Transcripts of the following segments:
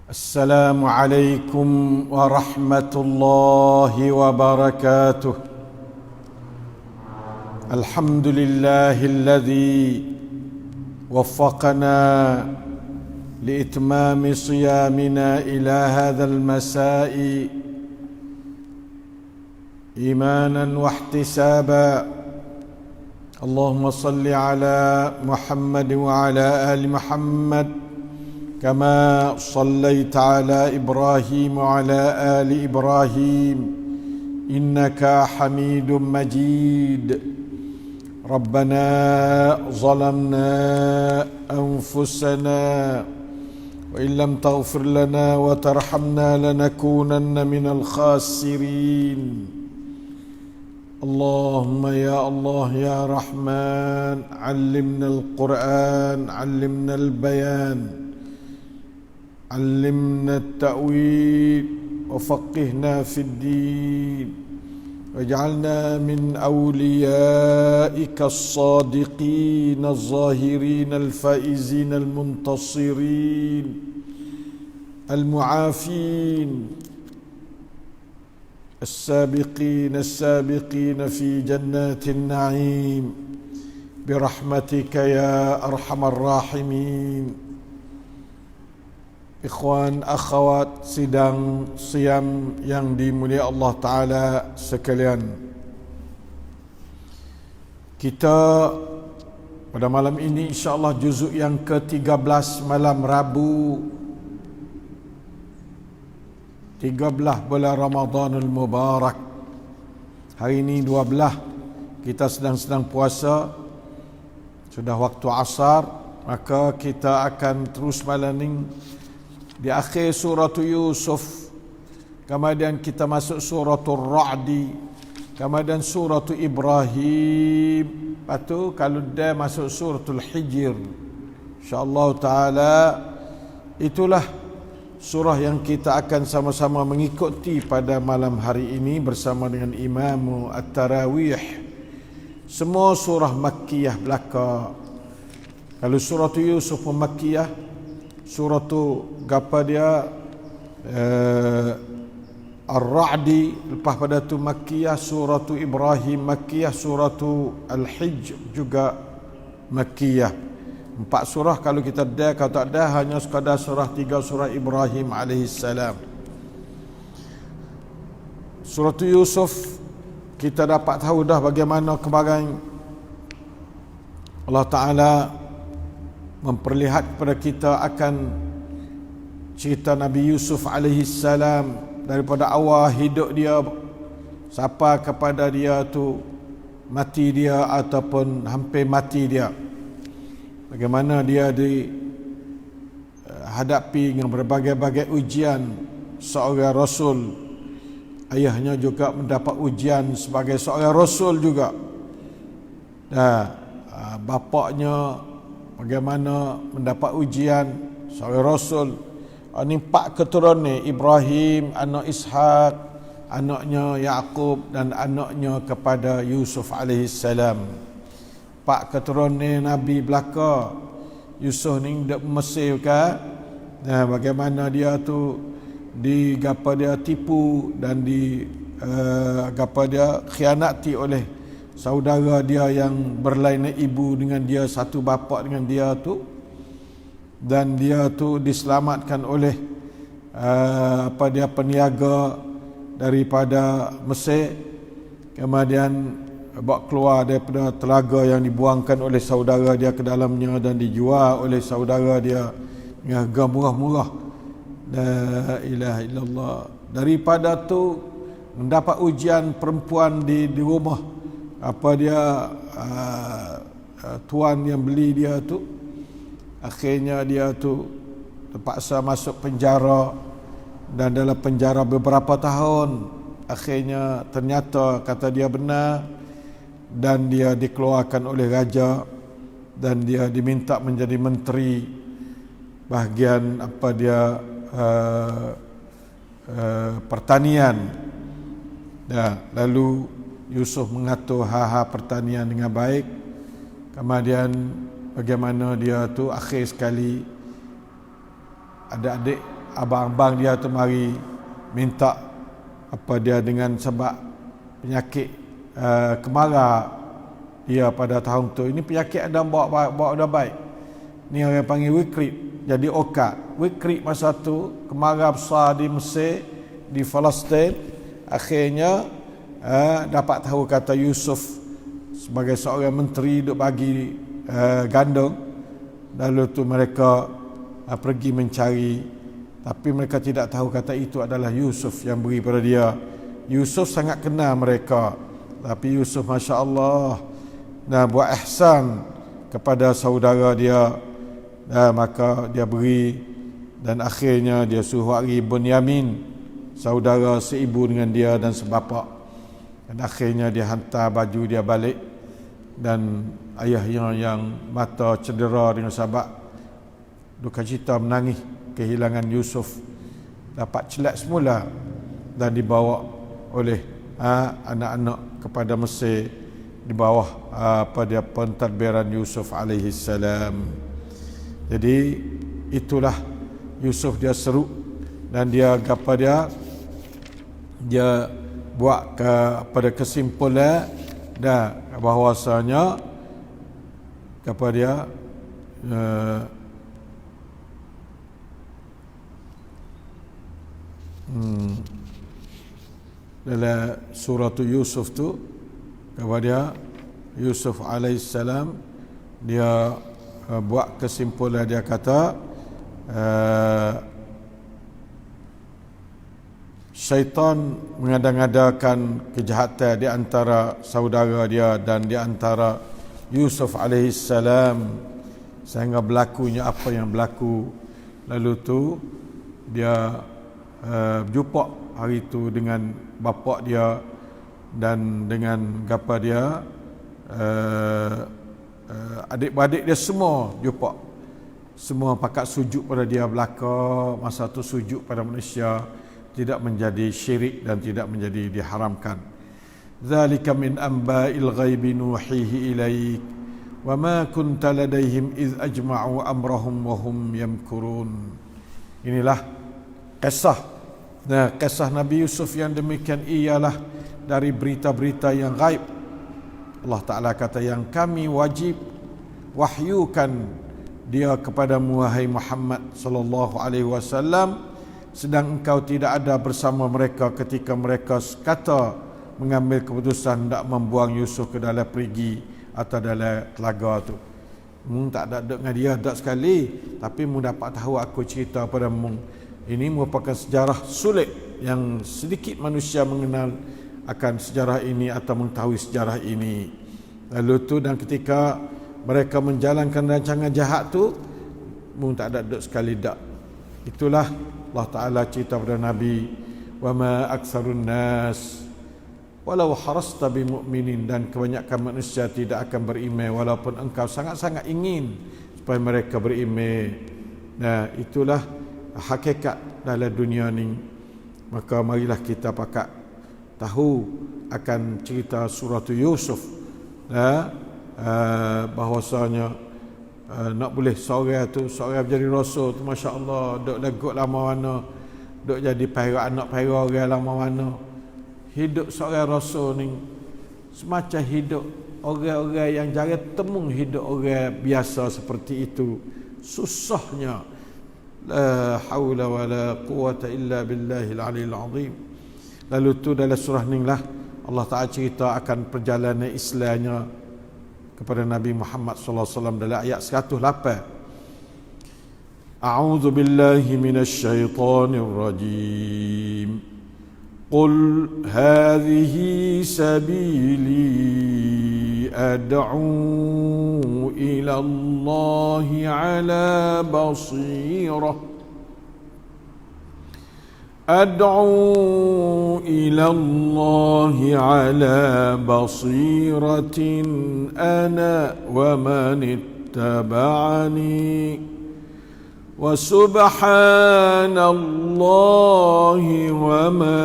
السلام عليكم ورحمة الله وبركاته. الحمد لله الذي وفقنا لإتمام صيامنا إلى هذا المساء إيمانا واحتسابا. اللهم صل على محمد وعلى آل محمد كما صليت على إبراهيم وعلى آل إبراهيم إنك حميد مجيد. ربنا ظلمنا أنفسنا وإن لم تغفر لنا وترحمنا لنكونن من الخاسرين. اللهم يا الله يا رحمن علمنا القرآن، علمنا البيان، علمنا التأويل، وفقهنا في الدين، واجعلنا من أوليائك الصادقين الظاهرين الفائزين المنتصرين المعافين السابقين في جنات النعيم برحمتك يا أرحم الراحمين. Ikhwan, akhwat, sidang siam yang dimuliai Allah Ta'ala sekalian, kita pada malam ini insyaAllah juzuk yang ke-13 malam Rabu 13 bulan Ramadanul Mubarak. Hari ini 12, kita sedang puasa, sudah waktu asar, maka kita akan terus malam ini di akhir surah Yusuf, kemudian kita masuk surah Ra'di, kemudian surah Ibrahim, lepas tu kalau dia masuk surah Hijr. InsyaAllah ta'ala itulah surah yang kita akan sama-sama mengikuti pada malam hari ini bersama dengan Imam At-Tarawih. Semua surah Makkiyah belaka. Kalau surah Yusuf Makkiyah, surah tu gapa dia Ar-Ra'di, lepas pada tu Makkiyah. Surah tu Ibrahim Makkiyah, surah tu Al-Hijr juga Makkiyah. 4 surah kalau kita ada, kalau tak ada hanya sekadar surah 3 surah Ibrahim alaihissalam. Surah tu Yusuf kita dapat tahu dah bagaimana kemarin Allah Ta'ala memperlihat kepada kita akan cerita Nabi Yusuf alaihissalam daripada awal hidup dia sampai kepada dia tu mati dia ataupun hampir mati dia. Bagaimana dia dihadapi dengan berbagai-bagai ujian. Seorang rasul, ayahnya juga mendapat ujian sebagai seorang rasul juga. Bapaknya bagaimana mendapat ujian seorang rasul. Ini 4 keturunan, Ibrahim, anak Ishak, anaknya Yaqub dan anaknya kepada Yusuf alaihissalam. 4 keturunan Nabi belaka. Yusuf ni dak Mesir kan. Bagaimana dia tu digapa dia tipu dan gapa dia khianati oleh saudara dia yang berlainan ibu dengan dia, satu bapa dengan dia tu, dan dia tu diselamatkan oleh peniaga daripada Mesir, kemudian bawa keluar daripada telaga yang dibuangkan oleh saudara dia ke dalamnya dan dijual oleh saudara dia dengan harga murah-murah. La ilaha illallah. Daripada tu mendapat ujian perempuan di rumah, tuan yang beli dia tu, akhirnya dia tu terpaksa masuk penjara, dan dalam penjara beberapa tahun. Akhirnya ternyata kata dia benar, dan dia dikeluarkan oleh raja dan dia diminta menjadi menteri bahagian pertanian. Lalu Yusuf mengatur hal-hal pertanian dengan baik. Kemudian bagaimana dia tu akhir sekali adik-adik abang-abang dia tu mari minta apa dia dengan sebab penyakit kemara dia pada tahun tu. Ini penyakit ada bawa dah baik. Ni orang panggil Wikrit, jadi okat. Wikrit masa tu kemara besar di Mesir, di Palestin. Akhirnya dapat tahu kata Yusuf sebagai seorang menteri duk bagi gandum. Lalu tu mereka pergi mencari, tapi mereka tidak tahu kata itu adalah Yusuf yang beri pada dia. Yusuf sangat kenal mereka, tapi Yusuf Masya Allah buat ihsan kepada saudara dia, maka dia beri. Dan akhirnya dia suruh hari Bunyamin, saudara seibu dengan dia dan sebapak. Dan akhirnya dia hantar baju dia balik. Dan ayahnya yang mata cedera dengan sabak duka cita menangis kehilangan Yusuf, dapat celak semula dan dibawa oleh anak-anak kepada Mesir di bawah pada pentadbiran Yusuf alaihi salam. Jadi itulah Yusuf, dia seru dan dia dia buat pada kesimpulan dah bahawasanya dia dalam surah Yusuf tu kepada Yusuf alaihissalam, dia buat kesimpulan, dia kata syaitan mengada-ngadakan kejahatan di antara saudara dia dan di antara Yusuf alaihissalam sehingga berlakunya apa yang berlaku. Lalu tu dia berjumpa hari itu dengan bapa dia dan dengan dia adik-beradik dia semua jumpa. Semua pakat sujud pada dia belaka. Masa tu sujud pada manusia tidak menjadi syirik dan tidak menjadi diharamkan. Zalika min amba'il ghaibi nuhihi ilaik wa ma kunta ladaihim iz ajma'u amrahum wa hum yamkurun. Inilah kisah. Kisah Nabi Yusuf yang demikian ialah dari berita-berita yang gaib. Allah Ta'ala kata yang kami wajib wahyukan dia kepadamu wahai Muhammad sallallahu alaihi wasallam, sedang engkau tidak ada bersama mereka ketika mereka kata mengambil keputusan hendak membuang Yusuf ke dalam perigi atau dalam telaga tu. Tak ada dengan dia tak sekali, tapi mu dapat tahu aku cerita pada mu. Ini merupakan sejarah sulit yang sedikit manusia mengenal akan sejarah ini atau mengetahui sejarah ini. Lalu tu dan ketika mereka menjalankan rancangan jahat tu, mu tak ada duk sekali dak. Itulah Allah Ta'ala cerita pada Nabi, wa ma aktsarun nas walau harasta bimu'minin, dan kebanyakan manusia tidak akan beriman walaupun engkau sangat-sangat ingin supaya mereka beriman. Nah, itulah hakikat dalam dunia ni. Maka marilah kita pakat tahu akan cerita surah Yusuf, bahawasanya nak boleh seorang menjadi rasul tu, Masya Allah, duk legut lama mana, duk jadi anak pera orang lama mana. Hidup seorang rasul ni semacam hidup orang-orang yang jarang temu hidup orang biasa seperti itu. Susahnya. La haula wa la quwata illa billahil aliyil azim. Lalu tu dalam surah ni lah Allah Ta'ala cerita akan perjalanan Islamnya kepada Nabi Muhammad sallallahu alaihi wasallam dalam ayat 108. A'udzu billahi minasy syaithanir rajim. Qul hadhihi sabili ad'u ila Allah ala basirah. أدعو إلى الله على بصيرة أنا ومن اتبعني وسبحان الله وما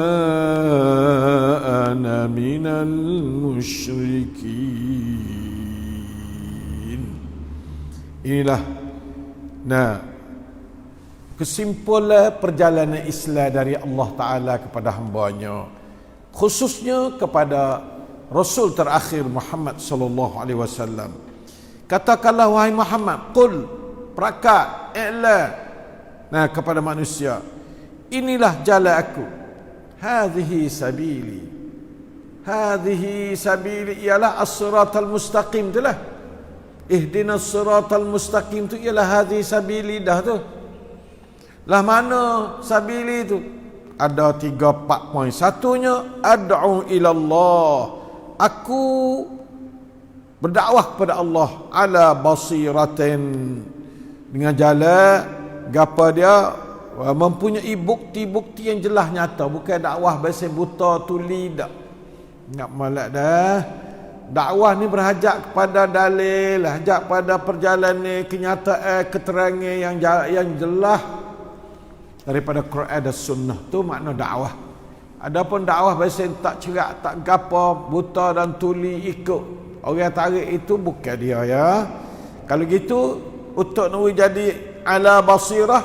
أنا من المشركين. Inilah kesimpulan perjalanan Islam dari Allah Ta'ala kepada hambanya, khususnya kepada Rasul terakhir Muhammad sallallahu alaihi wasallam. Katakanlah wahai Muhammad, qul, perakat, i'la, kepada manusia, inilah jalan aku. Hadhihi sabili. Hadhihi sabili ialah as-siratal mustaqim itulah. Ihdinas siratal mustaqim tu ialah hadhihi sabili dah tu. Lah mana sabili tu? Ada 3-4 poin. Satunya ad'u ilallah. Aku berdakwah kepada Allah ala basiratin, dengan jalan gapa dia mempunyai bukti-bukti yang jelas nyata, bukan dakwah bahasa buta tuli dak. Nak malak dah. Dakwah ni berhajat kepada dalil, hajat pada perjalanan kenyataan, keterangan yang jelas daripada Quran dan Sunnah. Tu makna dakwah. Adapun dakwah bahasa tak cerak, tak gapo, buta dan tuli ikut orang tarik, itu bukan dia ya. Kalau gitu untuk nak jadi ala basirah,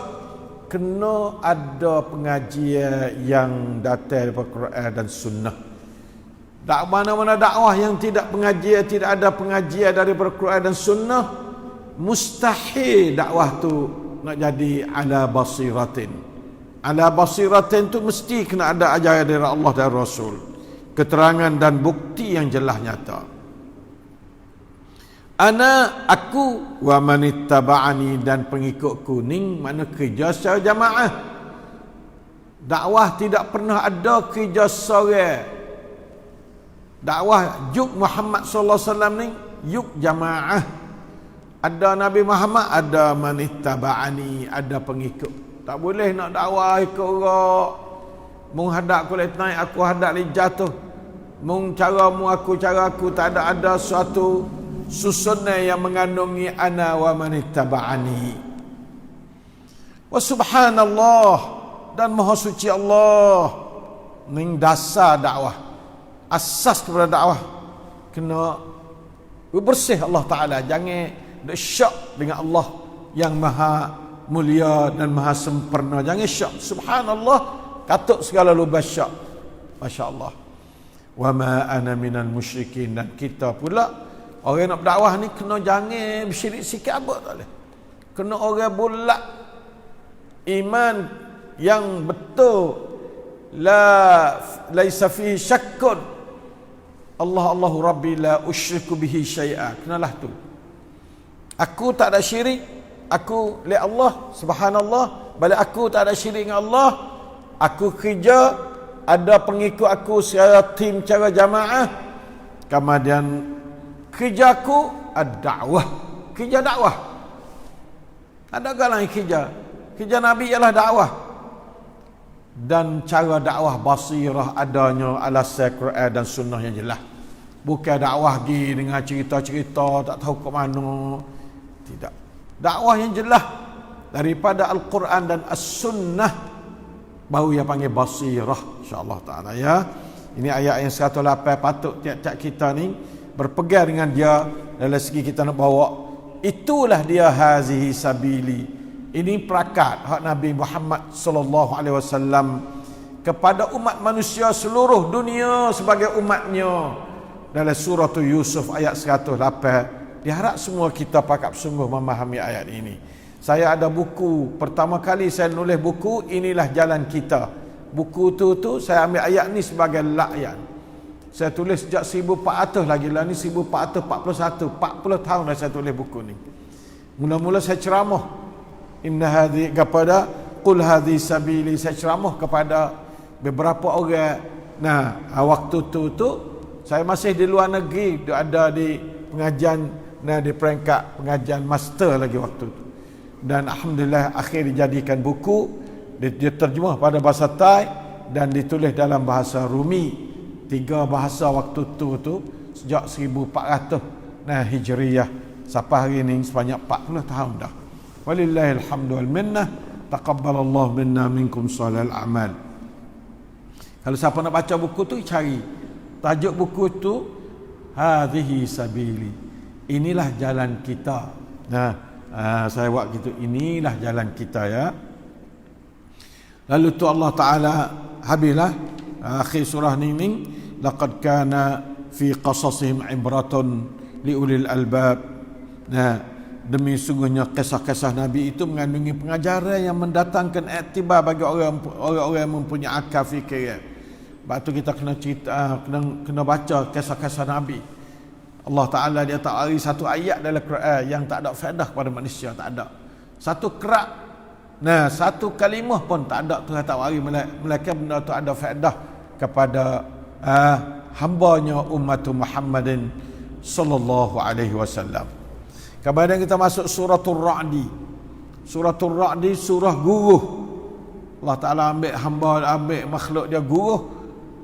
kena ada pengajian yang datang daripada Quran dan Sunnah. Mana-mana dakwah yang tidak pengajian, tidak ada pengajian daripada Quran dan Sunnah, mustahil dakwah tu nak jadi ala basiratin. Ala basiratin tu mesti kena ada ajaran dari Allah dan Rasul, keterangan dan bukti yang jelas nyata. Aku wa manittaba'ani, dan pengikutku ni mana kerja secara jamaah. Dakwah tidak pernah ada kerja seorang. Dakwah juk Muhammad sallallahu alaihi wasallam ni juk jamaah. Ada Nabi Muhammad, ada manittaba'ani, ada pengikut. Tak boleh nak dakwah ikut orang. Mung hadap aku naik, aku hadap li jatuh. Mung caramu aku cara aku, tak ada suatu susunan yang mengandungi ana wa manittaba'ani. Wa subhanallah, dan maha suci Allah. Ning dasar dakwah, asas kepada dakwah kena bersih Allah Ta'ala. Jangan syak dengan Allah yang maha mulia dan maha sempurna. Jangan syak. Subhanallah, katuk segala lubas syak. Masya Allah. Wa ma ana minal musyrikin, dan kita pula orang nak berdakwah ni kena jangan bersyirik sikit apa tak boleh. Kena orang bulat iman yang betul, laisa fihi syakkun, Allahu Rabbi la usyriku bihi syai'a. Kenalah tu, aku tak ada syirik, aku li Allah subhanallah, balik aku tak ada syirik dengan Allah. Aku kerja, ada pengikut aku secara tim, cara jamaah. Kemudian kerjaku ad-da'wah, kerja dakwah. Ada galang kerja Nabi ialah dakwah. Dan cara dakwah basirah adanya alasan Quran dan Sunnah yang jelas. Bukan dakwah pergi dengan cerita-cerita tak tahu ke mana. Tidak. Dakwah yang jelas daripada Al-Quran dan As-Sunnah, baru yang panggil basirah, insya-Allah taala ya. Ini ayat yang 108, patut tiap-tiap kita ni berpegang dengan dia dalam segi kita nak bawa. Itulah dia hazihi sabili. Ini perakat hak Nabi Muhammad sallallahu alaihi wasallam kepada umat manusia seluruh dunia sebagai umatnya. Dalam surah Yusuf ayat 108, diharap semua kita pakak sungguh memahami ayat ini. Saya ada buku, pertama kali saya nulis buku Inilah Jalan Kita. Buku tu saya ambil ayat ni sebagai lakyan. Saya tulis sejak 1400 lagi lah, ni 1441, 40 tahun dah saya tulis buku ni. Mula-mula saya ceramah inna hadhi kepada qul hadhi sabili, saya ceramah kepada beberapa orang. Nah, waktu tu saya masih di luar negeri, ada di pengajian, di peringkat pengajian master lagi waktu tu. Dan alhamdulillah akhir dijadikan buku, diterjemah pada bahasa Thai dan ditulis dalam bahasa Rumi. 3 bahasa waktu tu sejak 1400 Hijriyah sampai hari ini, sebanyak 40 tahun dah. Walillahil hamdu wal minnah. Taqabbalallahu minna minkum shalal amal. Kalau siapa nak baca buku tu, cari tajuk buku tu hadhihi sabili, inilah jalan kita. Saya buat gitu, inilah jalan kita ya. Lalu tu Allah Ta'ala habislah akhir surah ni, laqad kana fi qasasihim ibratun liulil albab. Nah, demi sungguhnya kisah-kisah Nabi itu mengandungi pengajaran yang mendatangkan iktibar bagi orang-orang yang mempunyai akal fikir. Sebab tu kita kena cerita, kena baca kisah-kisah Nabi. Allah Ta'ala dia tak bagi satu ayat dalam Quran yang tak ada faedah kepada manusia, tak ada. Satu kerak, satu kalimah pun tak ada, Tuhan tak bagi, melainkan benda tu ada faedah kepada hambanya umat Muhammadin sallallahu alaihi wasallam. Kemudian kita masuk suratul Ra'di. Suratul Ra'di surah guruh. Allah Ta'ala ambil makhluk dia guruh.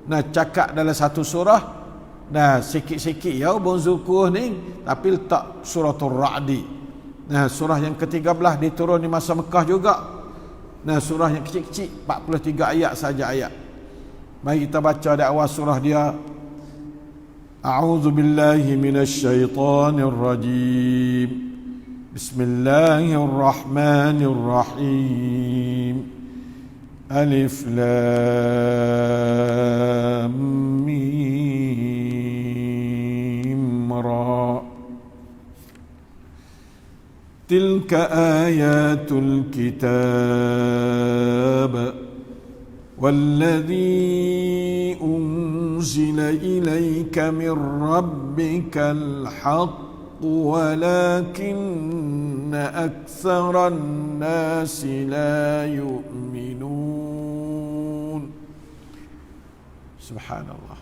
Cakap dalam satu surah. Sikit-sikit ya bonzukuh ni, tapi letak suratul Ra'di. Surah yang ke-13 diturun di masa Mekah juga. Surah yang kecil-kecil 43 ayat saja ayat. Mari kita baca di awal surah dia. A'udzu billahi minasy syaithanir rajim. Bismillahirrahmanirrahim. Alif lam mim ra. Tilka ayatul kitab والذي أنزل إليك من ربك الحق ولكن أكثر الناس لا يؤمنون. سبحان الله.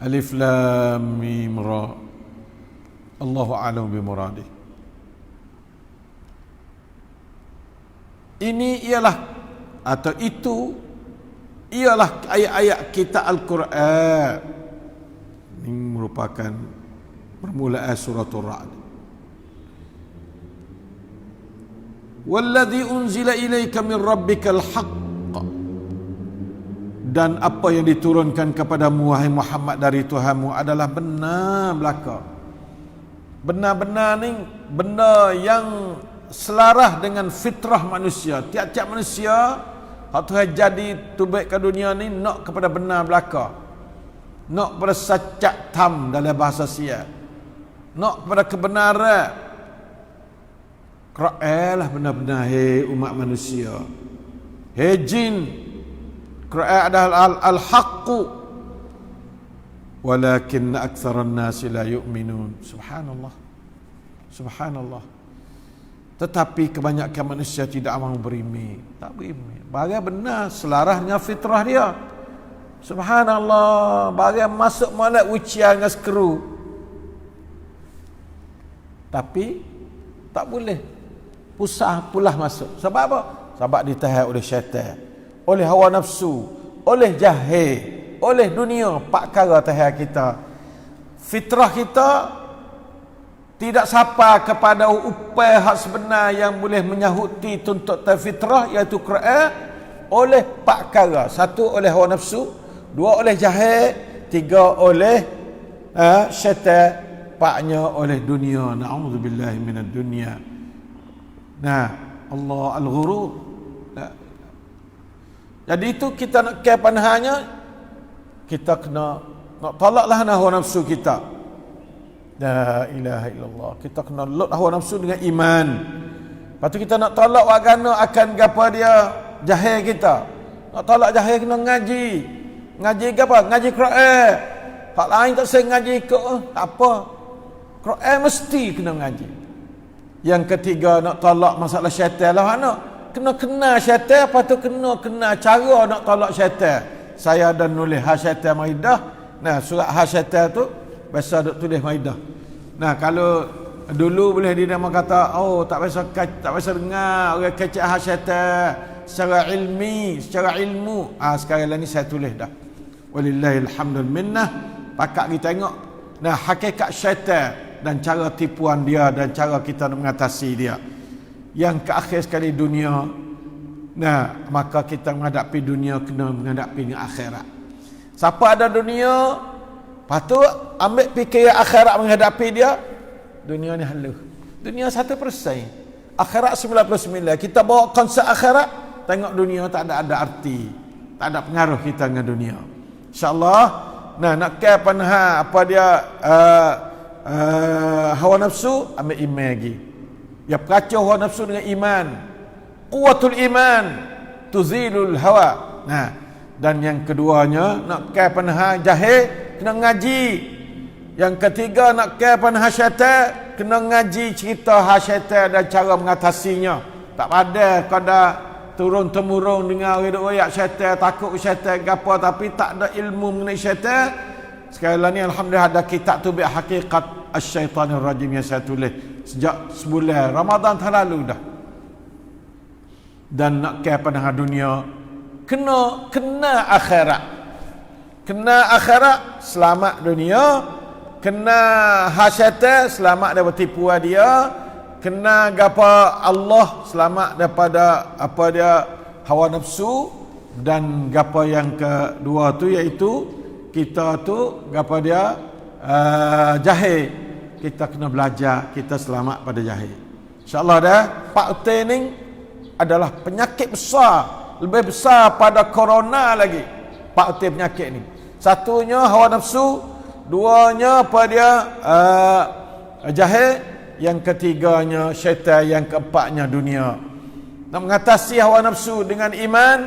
ألف لام ميم را. الله أعلم بمراده. Ini ialah atau itu ialah ayat-ayat kitab Al-Quran. Ini merupakan permulaan suratul Ra'd. Walladzi unzila ilaika min rabbikal haqq. Dan apa yang diturunkan kepadamu wahai Muhammad dari Tuhanmu adalah benar belaka. Benar-benar ni benda yang selaras dengan fitrah manusia. Tiap-tiap manusia Tuhan jadi tubik ke dunia ni nak kepada benar belaka, nak kepada sacak tam dalam bahasa Sia, nak kepada kebenaran. Quran lah benar-benar, hei umat manusia, hei jin. Quran adalah al-haqqu walakin aktsaran nasi la yu'minun. Subhanallah, subhanallah. Tetapi kebanyakan manusia tidak mahu beriman. Tak beriman. Bagai benar selaras dengan fitrah dia. Subhanallah. Bagai masuk molek ucian dengan skru. Tapi tak boleh pusah pulah masuk. Sebab apa? Sebab ditahan oleh syaitan, oleh hawa nafsu, oleh jahil, oleh dunia. Pak perkara tahan kita. Fitrah kita tidak sampai kepada upaya hak sebenar yang boleh menyahuti tuntutan fitrah, iaitu Quran, oleh empat perkara. Satu, oleh hawa nafsu. Dua, oleh jahil. Tiga, oleh syaitan. Empatnya, oleh dunia. Na'udzubillahi minad dunia. Allah al-ghurur. Jadi itu kita nak kaya panahannya, kita kena nak tolaklah hawa nafsu kita. La ilaha illallah. Kita kena lot hawa nafsu dengan iman. Lepas tu kita nak tolak wagana akan gapa dia jahil kita. Nak tolak jahil kena ngaji. Ngaji apa? Ngaji Quran. Hak lain tak saya ngaji ke tak apa. Quran mesti kena ngaji. Yang ketiga nak tolak masalah syaitan lah mana? Kena kenal syaitan, lepas tu kena cara nak tolak syaitan. Saya ada nulis Hasyaitan Maidah. Surat Hasyaitan tu biasa duk tulis Maidah. Kalau dulu boleh dinama kata, tak biasa dengar orang kecek Hasyaitan secara ilmi, secara ilmu. Sekarang ni saya tulis dah. Walillahil hamdul minnah. Pakak kita tengok hakikat syaitan dan cara tipuan dia dan cara kita nak mengatasi dia. Yang ke akhir sekali dunia, maka kita menghadapi dunia kena menghadapi dengan akhirat. Siapa ada dunia, patut ambil fikir akhirat menghadapi dia. Dunia ni halus. Dunia 1%, akhirat 99. Kita bawa konsep akhirat, tengok dunia tak ada arti, tak ada pengaruh kita dengan dunia. InsyaAllah, nak care panha apa dia hawa nafsu, ambil iman lagi. Ya peracau hawa nafsu dengan iman. Quwwatul iman tuzilul hawa. Dan yang keduanya, nak care panha jahil, kena ngaji. Yang ketiga, nak care panha syaitan, kena ngaji cerita syaitan dan cara mengatasinya. Tak pada kada turun temurun dengar riwayat syaitan, takut syaitan gapo, tapi tak ada ilmu mengenai syaitan. Sekarang ni alhamdulillah ada kitab tu bi hakikat asy-syaitanir rajim yang saya tulis sejak sebulan Ramadan terlalu dah. Dan nak care pada dunia, kena akhirat. Kena akhirat, selamat dunia. Kena syaitan, selamat daripada tipuan dia. Kena gapa Allah, selamat daripada apa dia hawa nafsu. Dan gapa yang kedua tu iaitu kita tu gapa dia jahil. Kita kena belajar, kita selamat pada jahil. InsyaAllah dah, Pak ni adalah penyakit besar, lebih besar pada corona lagi. Pak penyakit ni, satunya hawa nafsu, duanya apa dia jahil, yang ketiganya syaitan, yang keempatnya dunia. Nak mengatasi hawa nafsu dengan iman,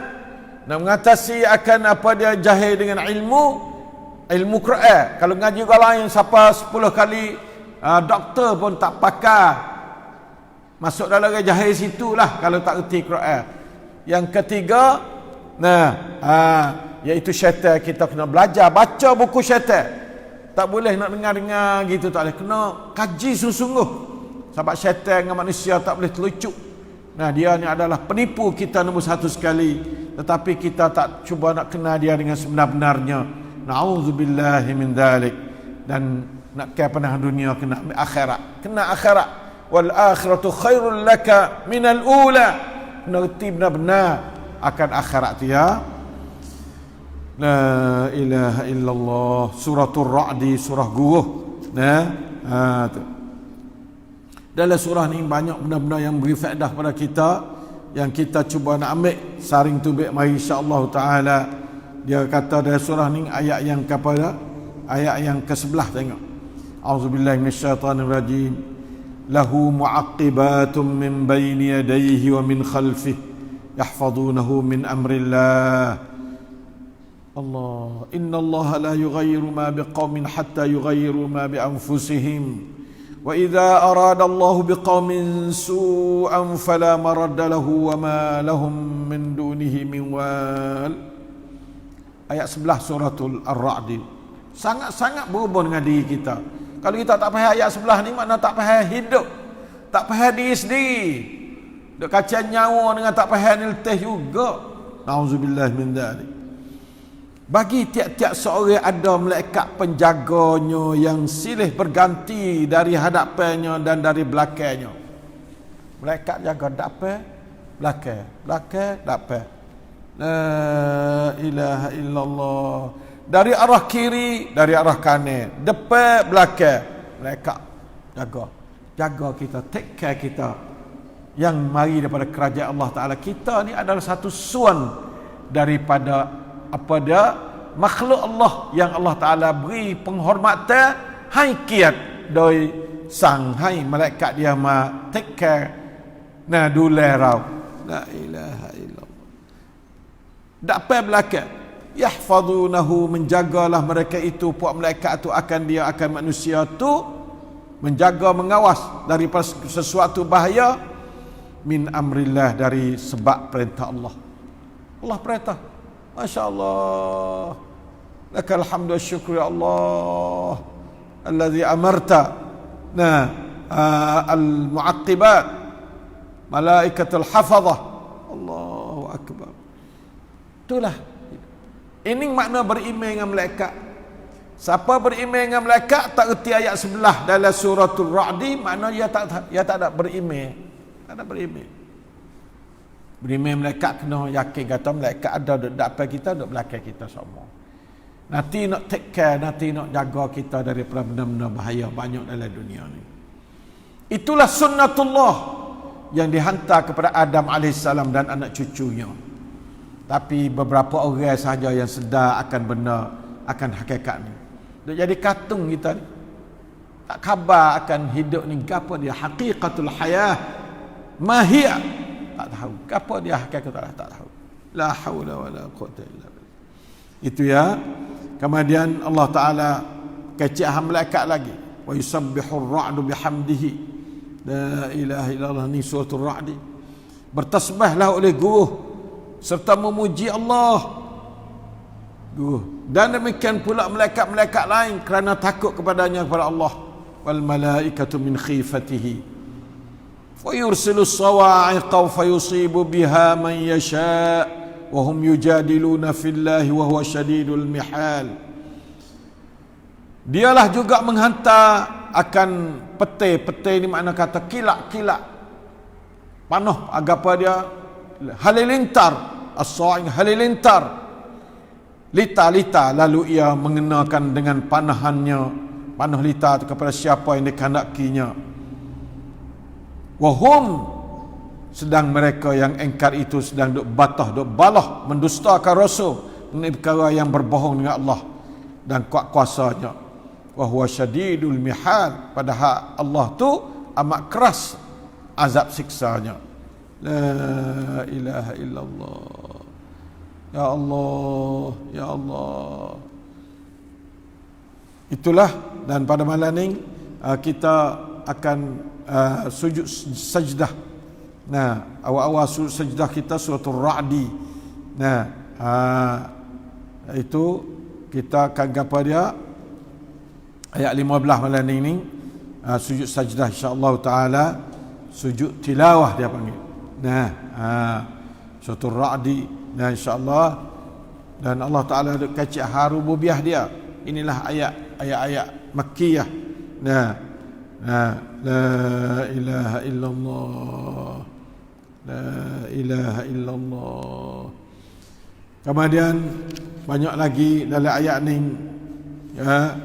nak mengatasi akan apa dia jahil dengan ilmu Quran. Kalau ngaji orang lain siapa 10 kali doktor pun tak pakar, masuk dalam jahil situlah kalau tak erti Quran. Yang ketiga, iaitu syaitan. Kita kena belajar baca buku syaitan. Tak boleh nak dengar-dengar gitu, tak boleh. Kena kaji sungguh-sungguh. Sebab syaitan dengan manusia tak boleh terlucuk. Dia ni adalah penipu kita nombor satu sekali. Tetapi kita tak cuba nak kenal dia dengan sebenar-benarnya. Na'udzubillahi min dhalik. Dan nak kaya panah dunia, kena akhirat. Kena akhirat. Wal akhiratu khairul laka minal ula. Kena reti benar-benar akan akhirat tu ya. La ilaha illallah. Suratul Ra'di, surah guruh. Tu. Dalam surah ni banyak benda-benda yang beri faedah pada kita, yang kita cuba nak ambil saring tu baik mari insya-Allah taala. Dia kata dalam surah ni ayat yang kepada ayat yang ke-11 tengok. Auzubillahi minasyaitanir rajim. Lahu mu'aqibatun min baini yadayhi wa min khalfihi yahfazunahu min amrillah. Allah, innallaha la yughayyiru ma biqaumin hatta yughayyiru ma bi anfusihim. Wa idza arada Allahu biqaumin su'an fala maradda lahu wa ma lahum min dunihi min wal. Ayat 11 suratul Ar-Ra'd. Sangat-sangat berhubung dengan diri kita. Kalau kita tak faham ayat 11 ni, makna tak faham hidup, tak faham diri sendiri. Dok kacau nyawa dengan tak faham niltih juga. Nauzubillah min dzalik. Bagi tiap-tiap seorang ada malaikat penjaganya yang silih berganti dari hadapannya dan dari belakangnya. Malaikat jaga depan, belakang, depan. La ilaha illallah. Dari arah kiri, dari arah kanan, depan, belakang. Malaikat jaga kita, take care kita. Yang mari daripada kerajaan Allah Ta'ala. Kita ni adalah satu suan daripada apa dia makhluk Allah yang Allah Ta'ala beri penghormatan hai kiat doi sang hai malaikat dia ma take care dule rau. La ilaha illallah. Dapat belakang yahfazunahu, menjagalah mereka itu, puak malaikat itu akan dia akan manusia tu, menjaga mengawas daripada sesuatu bahaya, min amrillah, dari sebab perintah Allah. Allah perintah. Masya Allah. Lakal hamdu wa syukru ya Allah. Alladhi amarta. Al-mu'aqibat. Malaikatul hafazah. Allahu Akbar. Itulah. Ini makna beriman dengan malaikat. Siapa beriman dengan malaikat tak erti ayat sebelah dalam suratul Ra'di, makna dia tak ada beriman. Tak ada beriman. Beriman malaikat kena yakin kata malaikat ada di depan kita, di belakang kita semua. Nanti nak take care, nanti nak jaga kita daripada benda-benda bahaya banyak dalam dunia ni. Itulah sunnatullah. yang dihantar kepada Adam alaihissalam dan anak cucunya. Tapi beberapa orang sahaja yang sedar akan benda, akan hakikat ni. Duk jadi katung kita ni. Tak khabar akan hidup ni, apa dia haqiqatul hayah. Mahia, tak tahu. Apa dia hakikat, tak tahu. La haula wala quwwata illa billah. Itu ya. Kemudian Allah Taala kecik malaikat lagi. Wa yusabbihur ra'du bihamdihi. La ilaha illallah, ni suratul Ra'd. Bertasbihlah oleh guru serta memuji Allah. Guru. Dan demikian pula malaikat-malaikat lain kerana takut kepadanya, kepada Allah. Wal malaikatu min khifatihi. Fa yursilu sawa'iqa fa yusibu biha man yasha' wa hum yujadiluna fillahi wa huwa syadidul mihal. Dialah juga menghantar akan petai ni makna kata kilat-kilat panah, agapa dia halilintar, as-sa'i halilintar, lita-lita, lalu ia mengenakan dengan panahannya, panah lita itu kepada siapa yang dikehendakinya. Wahum, sedang mereka yang engkar itu sedang duk batah, duk balah, mendustakan Rasul mengenai perkara yang berbohong dengan Allah dan kuat kuasanya. Wa huwa syadidul mihal, padahal Allah tu amat keras azab siksanya. La ilaha illallah. Ya Allah, ya Allah. Itulah, dan pada malam ni kita akan sujud sajdah. Nah, awal-awal sujud sajdah kita suratul Ra'di. Nah, itu kita akan apa dia? Ayat 15 malam ni sujud sajdah insya-Allah taala, sujud tilawah dia panggil. Nah, suratul Ra'di. Nah, insya-Allah, dan Allah taala ada kacik harububiyah dia. Inilah ayat-ayat makkiyah. Nah, la ilaha illallah. La ilaha illallah. Kemudian banyak lagi dalam ayat ni, ya.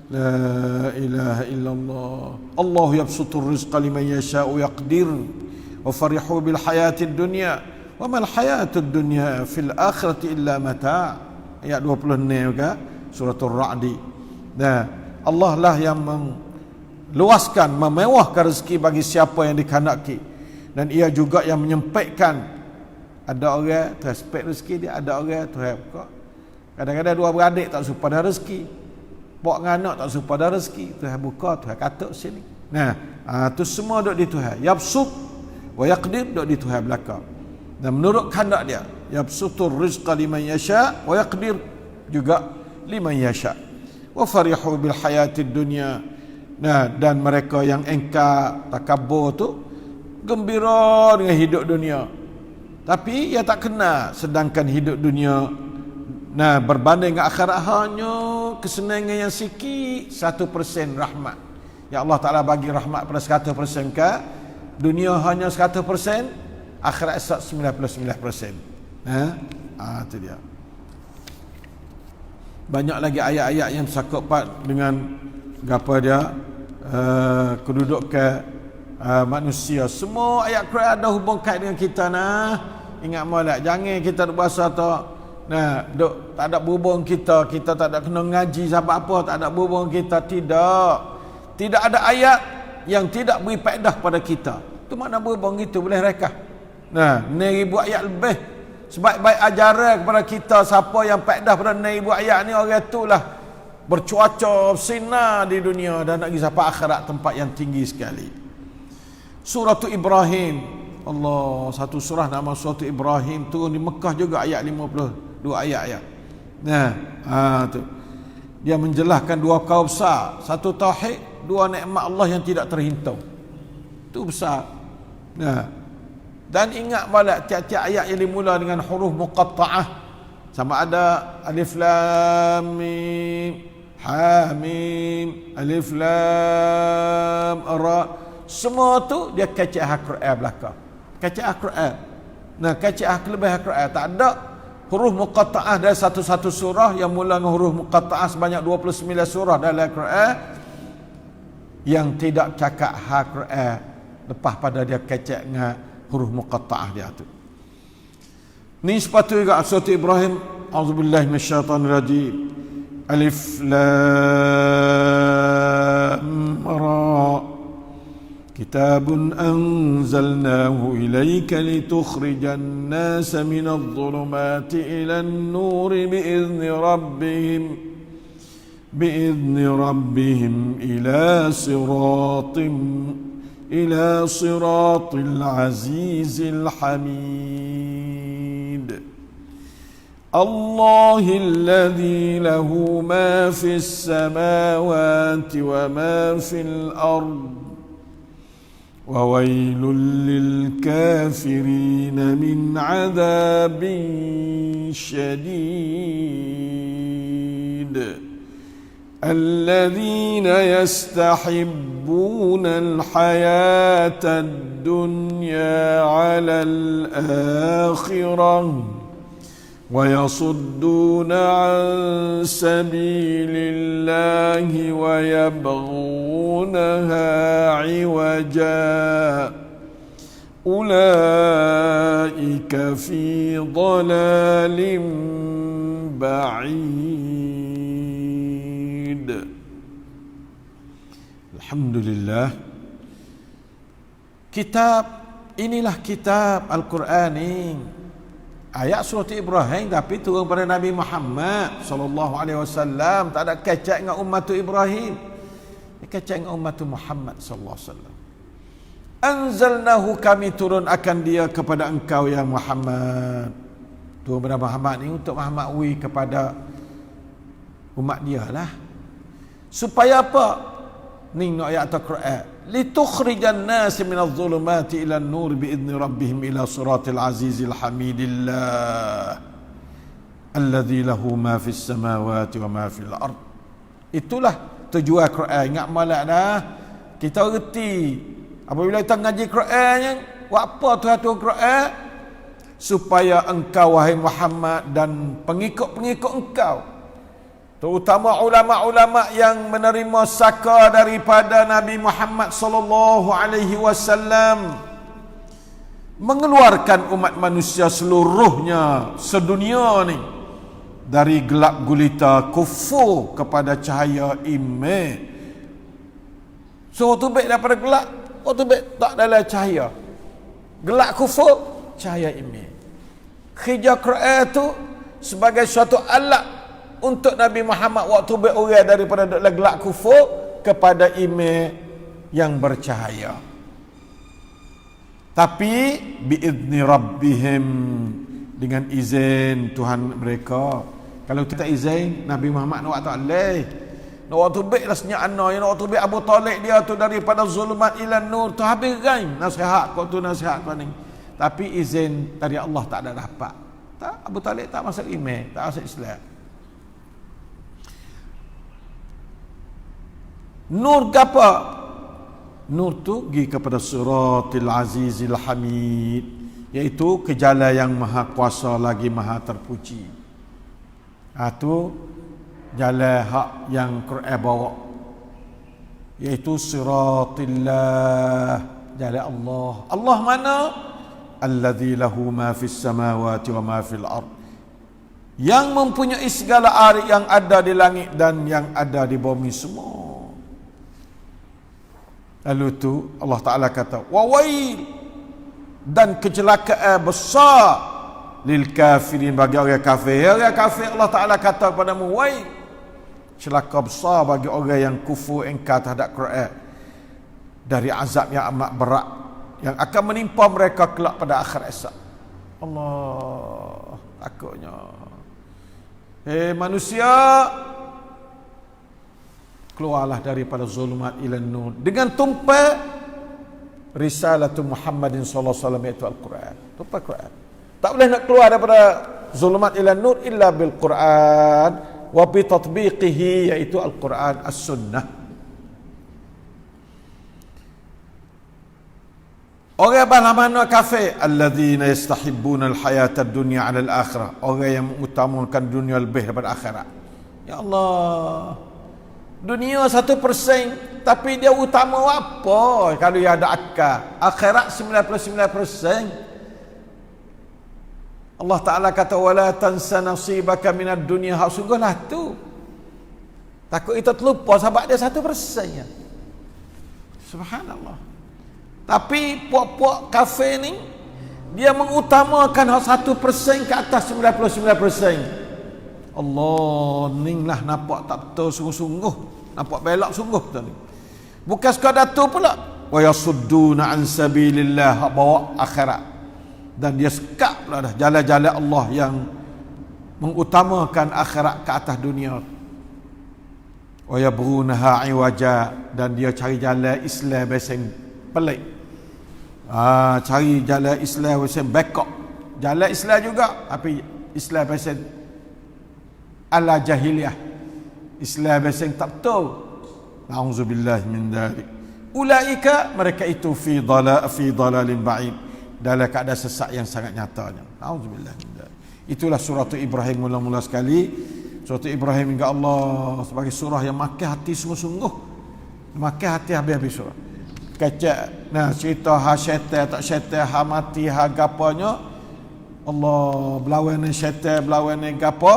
La ilaha illallah. Allah yabsutur rizqa liman yasha'u yaqdir wa farihu bil hayatid dunya wa mal hayatud dunya fil akhirati illa mata'. Ayat 26 juga suratul Ra'd. Nah, Allah lah yang meluaskan, memewahkan rezeki bagi siapa yang dikehendaki, dan ia juga yang menyempitkan. Ada orang terspek rezeki dia, ada orang tu kadang-kadang dua beradik tak serupa dah rezeki. Bawa dengan anak tak serupa dah rezeki. Tuhan buka, Tuhan katuk sini. Nah, tu semua duduk di Tuhan. Yabsut wa yaqdir, duduk di Tuhan belakang. Dan menurut kehendak dia, yabsutur rizqa liman yasha wa yaqdir juga liman yasha. Wa farihu bil hayatid dunya. Nah, dan mereka yang engkar takabur tu gembira dengan hidup dunia. Tapi ia tak kena, sedangkan hidup dunia berbanding dengan akhirat hanya kesenangan yang sikit, 1% rahmat. Ya Allah Ta'ala bagi rahmat pada 100% ke dunia hanya 100%, akhirat 99%. Itu dia. Banyak lagi ayat-ayat yang bersakupat dengan apa dia, kedudukan manusia. Semua ayat Quran ada hubung kait dengan kita. Ingat molek, jangan kita bahasa tu tak ada berhubung kita tak ada kena ngaji sebab apa, tak ada berhubung kita. Tidak ada ayat yang tidak beri faedah pada kita. Tu mana berhubung itu boleh rekah. 6,000 ayat lebih sebaik-baik ajaran kepada kita. Siapa yang faedah pada 6,000 ayat ni, orang itulah bercuaca bersinar di dunia dan nak pergi sampai akhirat, tempat yang tinggi sekali. Surah Ibrahim, Allah, satu surah nama surah Ibrahim, turun di Mekah juga, ayat 52 ayat. Tu dia menjelaskan dua perkara besar, satu tauhid, dua nikmat Allah yang tidak terhitung. Itu besar. Dan ingat balik tiap-tiap ayat yang dimula dengan huruf muqatta'ah, sama ada alif lam mim, ha mim, alif lam ra, semua tu dia kacik Al-Quran belakang. Kacik Al-Quran. Kacik lebih Al-Quran. Tak ada huruf muqatta'ah dari satu-satu surah yang mula dengan huruf muqatta'ah sebanyak 29 surah dalam Al-Quran yang tidak cakap Al-Quran lepas pada dia kecek dengan huruf muqatta'ah dia tu. Ni sepatu juga surat Ibrahim. A'udzubillahi minasyaitonir rajim. Alif lam ra. Kitabun anzalnahu ilaika litukhrijan nasa minadh dhulumati ilan nuri bi'izni rabbihim ila siratil azizil hamid. Allahilladzi lahu ma fis samawati wa ma fil ard wa wailul lil kafirin min adzabin syadid. الذين يستحبون الحياة الدنيا على الآخرة ويصدون عن سبيل الله ويبغونها عوجا أولئك في ضلال بعيد. Alhamdulillah. Inilah kitab Al-Quran ni. Ayat surah Ibrahim tapi turun pada Nabi Muhammad sallallahu alaihi wasallam, tak ada kecek dengan umat Ibrahim. Kecek dengan umat Muhammad sallallahu alaihi wasallam. Anzalnahu, kami turun akan dia kepada engkau ya Muhammad. Turun pada Muhammad ni untuk Muhammad kepada umat dia lah. Supaya apa? Ni ayat Al-Quran. Litukhrijan nasi minadh dhulumati ila an-nur bi'izni rabbihim ila siratil azizil hamidillah. Alladzi lahu ma fis samawati wa ma fil ard. Itulah tujuan Quran. Ingat malak dah. Kita reti apabila kita ngaji Quran yang buat apa tu Quran? Supaya engkau wahai Muhammad dan pengikut-pengikut engkau, terutama ulama-ulama yang menerima saka daripada Nabi Muhammad sallallahu alaihi wasallam, mengeluarkan umat manusia seluruhnya sedunia ni dari gelap gulita kufur kepada cahaya iman. So waktu baik daripada gelap, waktu baik tak dalam cahaya. Gelap kufur, cahaya iman. Hijab Quran tu sebagai suatu alat untuk Nabi Muhammad waktu berorang daripada gelap kufur kepada iman yang bercahaya. Tapi biizni rabbihim, dengan izin Tuhan mereka. Kalau kita izin Nabi Muhammad nak waktu alih, nak waktu baik lah senyap ana, nak waktu baik Abu Talib dia tu daripada zulumat ila nur tu habis gain nasihat kau tu nasihat kau ni. Tapi izin dari Allah tak ada dapat. Tak, Abu Talib tak masuk iman, tak masuk Islam. Nur apa? Nur tu pergi kepada siratil azizil hamid, iaitu ke jalan yang maha kuasa lagi maha terpuji. Itu jalan hak yang Quran bawa, iaitu siratillah, jalan Allah. Allah mana? Alladzi lahu ma fis samawati wa ma fil ard, yang mempunyai segala ari yang ada di langit dan yang ada di bumi semua. Lalu tu Allah Ta'ala kata wawail, dan kecelakaan besar lil kafirin, bagi orang kafir. Orang kafir Allah Ta'ala kata kepadamu wail, celaka besar bagi orang yang kufur ingkar terhadap Quran, dari azab yang amat berat yang akan menimpa mereka kelak pada akhir esok. Allah, takutnya manusia, keluarlah daripada zulumat ila nur dengan tumpah risalatu Muhammadin sallallahu alaihi wasallam, iaitu Al-Quran. Tumpah Quran. Tak boleh nak keluar daripada zulumat ila nur illa bil Quran wa bi tatbiqihi, iaitu Al-Quran as-sunnah. Orang mana kafir, alladzina yastahibbuna al-hayata ad-dunya 'ala al-akhirah, orang yang mengutamakan dunia lebih daripada akhirat. Ya Allah, Dunia 1%, tapi dia utama apa kalau dia ada akal? Akhirat 99%. Allah Ta'ala kata wala tansa nasibaka minad dunya. Sungguhlah tu. Takut kita terlupa sebab dia 1%. Subhanallah. Tapi puak-puak kafe ni dia mengutamakan 1% ke atas 99%. Allah, ni lah nampak tak betul sungguh-sungguh. Nampak belak sungguh tu ni. Bukan sekadar tu pula. Wa yasudduna an sabilillah, bawa akhirat. Dan dia sekat pula dah jalan-jalan Allah yang mengutamakan akhirat ke atas dunia. Wa yabghunaha iwaja, dan dia cari jalan Islam beseng pelik. Cari jalan Islam beseng bekok. Jalan Islam juga, tapi Islam beseng ala jahiliyah. Islam beseng tak betul. Na'udzubillah min dzalik. Ulaika, mereka itu fi dalalin ba'id, dalam keadaan sesat yang sangat nyatanya. Na'udzubillah min dzalik. Itulah surah Ibrahim mula-mula sekali. Surah Ibrahim hingga Allah sebagai surah yang makan hati sungguh-sungguh. Makan hati habis-habis surah. Kecak cerita ha syaitan tak syaitan, ha mati ha gapanya. Allah berlawan dengan syaitan, berlawan dengan gapo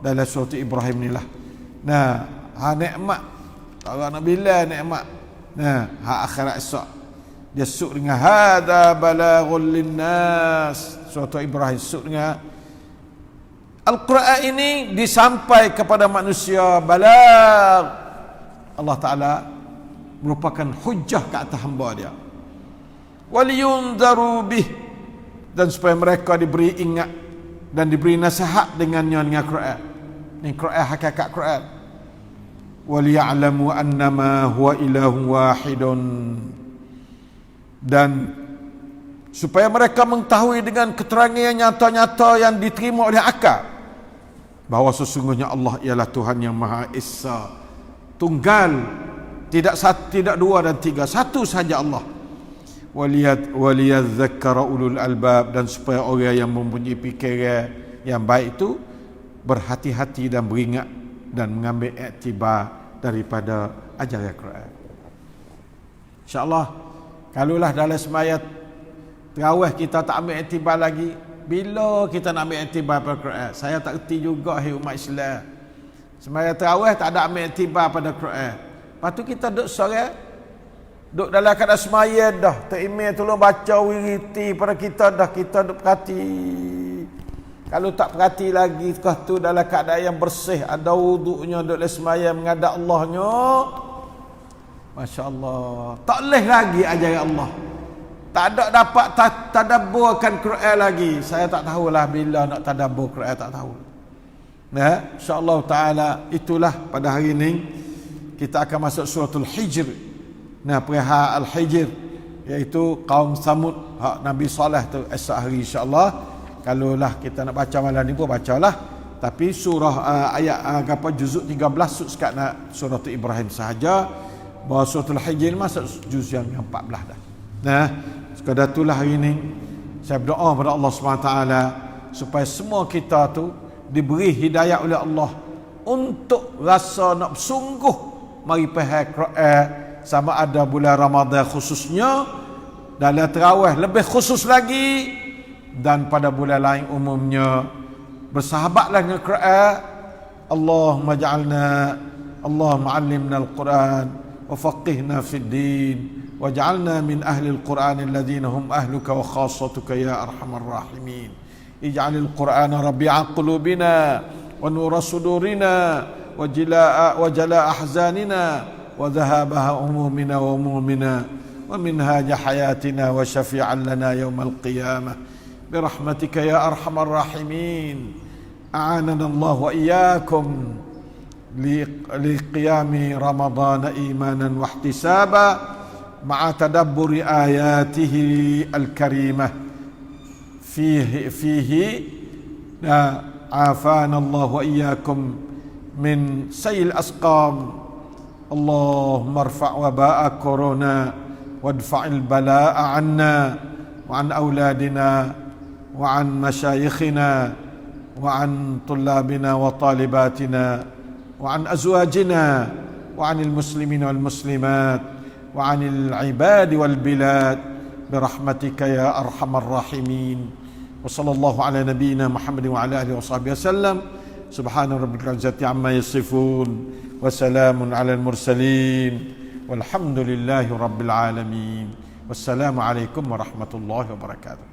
dalam surah Ibrahim ni lah. Ha nikmat. Allah nak bila nikmat. Ha akhirat esok. Dia suk dengan hadza balaghul linnas. Surah Ibrahim suk dengan Al-Quran ini disampai kepada manusia, balagh. Allah Ta'ala merupakan hujjah ke atas hamba dia. Waliyunzaru bih, dan supaya mereka diberi ingat dan diberi nasihat dengannya, dengan Quran. Ini Quran, hakikat Quran. Waliya'lamu annama huwa ilahun wahidun, dan supaya mereka mengetahui dengan keterangan yang nyata-nyata yang diterima oleh akal, bahawa sesungguhnya Allah ialah Tuhan yang Maha Esa, tunggal, tidak satu, tidak dua dan tiga, satu saja Allah. Waliyadzakkara ulul albab, dan supaya orang yang mempunyai fikiran yang baik itu berhati-hati dan beringat dan mengambil iktibar daripada ajaran Quran. InsyaAllah, kalulah dalam sembahyang tarawih kita tak ambil iktibar lagi, bila kita nak ambil iktibar pada Quran? Saya tak erti juga, hai umat Islam. Sembahyang tarawih tak ada ambil iktibar pada Quran. Lepas tu kita duduk sore, duduk dalam keadaan sembahyang dah, terimeh tolong baca wiriti pada kita dah, kita duduk perhati. Kalau tak perhati lagi, lepas tu dalam keadaan yang bersih, ada wuduknya, duduk dalam sembahyang menghadap Allahnya, Masya Allah, tak boleh lagi ajaran Allah. Tak ada dapat tadabburkan Quran lagi. Saya tak tahulah bila nak tadabbur Quran, tak tahu. InsyaAllah ta'ala, itulah pada hari ini kita akan masuk suratul Hijr. Perihal Al-Hijr, iaitu kaum Samud, hak Nabi Saleh tu esok hari insyaAllah. Kalau lah kita nak baca malam ni pun bacalah. Tapi surah ayat juzuk 13 sekat nak surah Ibrahim sahaja. Bahawa suratul Hijr masuk juz yang 14 dah. Sekadar itulah hari ini saya berdoa kepada Allah SWT supaya semua kita tu diberi hidayah oleh Allah untuk rasa nak sungguh mari faham Quran, sama ada bulan Ramadan khususnya, dalam tarawih lebih khusus lagi, dan pada bulan lain umumnya. Bersahabatlah dengan Quran. Allahumma ja'alna, Allahumma 'allimna al-Quran wa faqihna fid din waj'alna min ahli al-Quran alladhina hum ahluka wa khassatuka ya arhamar rahimin. Ij'alil Qur'ana rabi'a qulubina wa nura sudurina wa jala'a ahzanina wa dhahaba humumina wa humumina wa minhaja hayatina wa syafi'an lana yawmal qiyamah birahmatika ya arhamar rahimin. A'anana Allah wa iyyakum liqiyami Ramadan imanan wa ihtisaba مع تدبر آياته الكريمة فيه عافانا الله وإياكم من سيء الأسقام. اللهم ارفع وباء كورونا وادفع البلاء عنا وعن أولادنا وعن مشايخنا وعن طلابنا وطالباتنا وعن أزواجنا وعن المسلمين والمسلمات وعن العباد والبلاد برحمتك يا أرحم الراحمين. وصلى الله على نبينا محمد وعلى آله وصحبه وسلم. سبحان ربك رب العزة عما يصفون وسلام على المرسلين والحمد لله رب العالمين. والسلام عليكم ورحمة الله وبركاته.